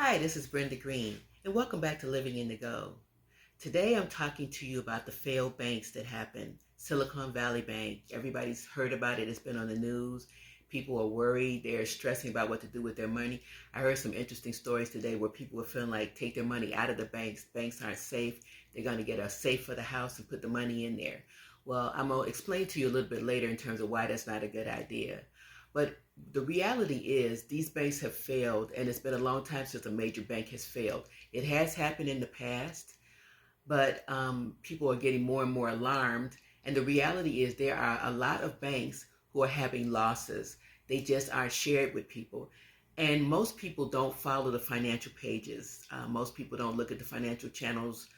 Hi, this is Brenda Green, and welcome back to Living in the Go. Today I'm talking to you about the failed banks that happened. Silicon Valley Bank, everybody's heard about it, it's been on the news. People are worried, they're stressing about what to do with their money. I heard some interesting stories today where people are feeling like take their money out of the banks. Banks aren't safe. They're going to get a safe for the house and put the money in there. Well, I'm going to explain to you a little bit later in terms of why that's not a good idea. But the reality is these banks have failed, and it's been a long time since a major bank has failed. It has happened in the past, but people are getting more and more alarmed. And the reality is there are a lot of banks who are having losses. They just aren't shared with people. And most people don't follow the financial pages. Most people don't look at the financial channels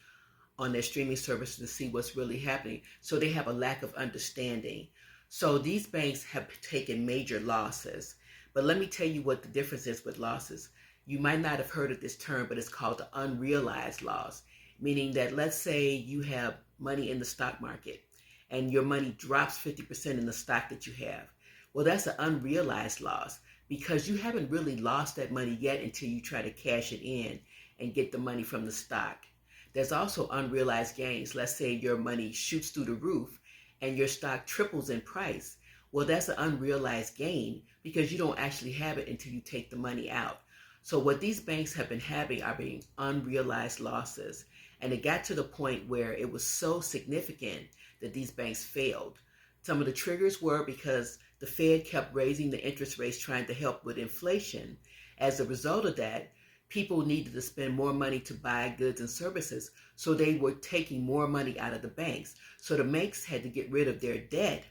on their streaming services to see what's really happening. So they have a lack of understanding. So these banks have taken major losses. But let me tell you what the difference is with losses. You might not have heard of this term, but it's called the unrealized loss, meaning that let's say you have money in the stock market and your money drops 50% in the stock that you have. Well, that's an unrealized loss because you haven't really lost that money yet until you try to cash it in and get the money from the stock. There's also unrealized gains. Let's say your money shoots through the roof and your stock triples in price. Well, that's an unrealized gain because you don't actually have it until you take the money out. So what these banks have been having are being unrealized losses. And it got to the point where it was so significant that these banks failed. Some of the triggers were because the Fed kept raising the interest rates trying to help with inflation. As a result of that, people needed to spend more money to buy goods and services, so they were taking more money out of the banks. So the banks had to get rid of their debt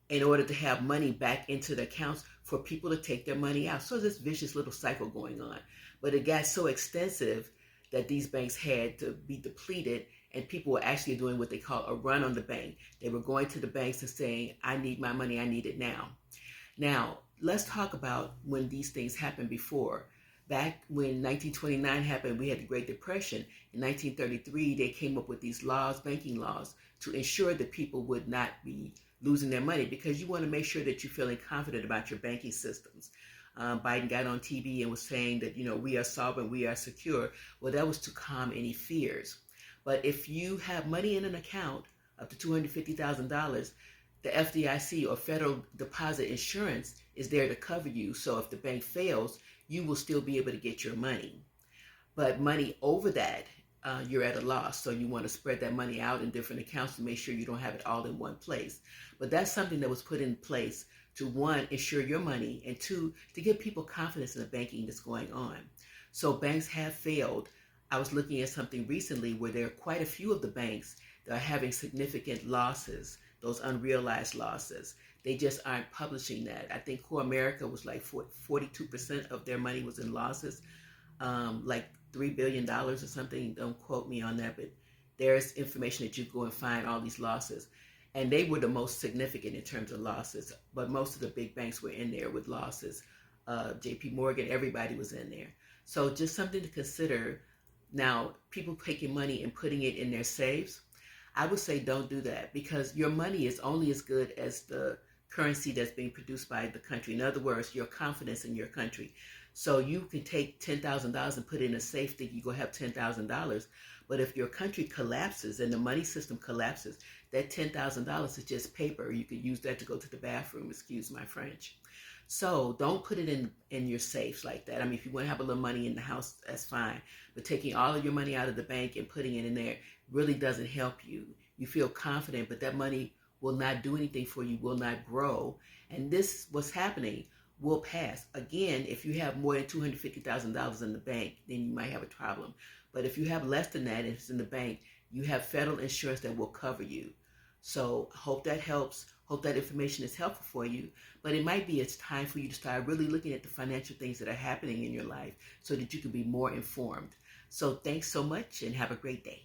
in order to have money back into the accounts for people to take their money out. So this vicious little cycle going on. But it got so extensive that these banks had to be depleted, and people were actually doing what they call a run on the bank. They were going to the banks and saying, I need my money, I need it now. Now, let's talk about when these things happened before. Back when 1929 happened, we had the Great Depression. In 1933, they came up with these laws, banking laws, to ensure that people would not be losing their money, because you want to make sure that you're feeling confident about your banking systems. Biden got on TV and was saying that, we are solvent, we are secure. Well, that was to calm any fears. But if you have money in an account up to $250,000, the FDIC or Federal Deposit Insurance is there to cover you. So if the bank fails, you will still be able to get your money. But money over that, you're at a loss. So you want to spread that money out in different accounts to make sure you don't have it all in one place. But that's something that was put in place to, one, ensure your money, and two, to give people confidence in the banking that's going on. So banks have failed. I was looking at something recently where there are quite a few of the banks that are having significant losses, those unrealized losses. They just aren't publishing that. I think Core America was like 42% of their money was in losses, like $3 billion or something. Don't quote me on that, but there's information that you go and find all these losses. And they were the most significant in terms of losses, but most of the big banks were in there with losses. JP Morgan, everybody was in there. So just something to consider. Now, people taking money and putting it in their safes, I would say don't do that, because your money is only as good as the currency that's being produced by the country. In other words, your confidence in your country. So you can take $10,000 and put it in a safe that you're going to have $10,000. But if your country collapses and the money system collapses, that $10,000 is just paper. You could use that to go to the bathroom, excuse my French. So don't put it in your safes like that. I mean, if you want to have a little money in the house, that's fine. But taking all of your money out of the bank and putting it in there really doesn't help you. You feel confident, but that money will not do anything for you, will not grow. And this, what's happening, will pass. Again, if you have more than $250,000 in the bank, then you might have a problem. But if you have less than that, if it's in the bank, you have federal insurance that will cover you. So I hope that helps. Hope that information is helpful for you. But it might be it's time for you to start really looking at the financial things that are happening in your life so that you can be more informed. So thanks so much and have a great day.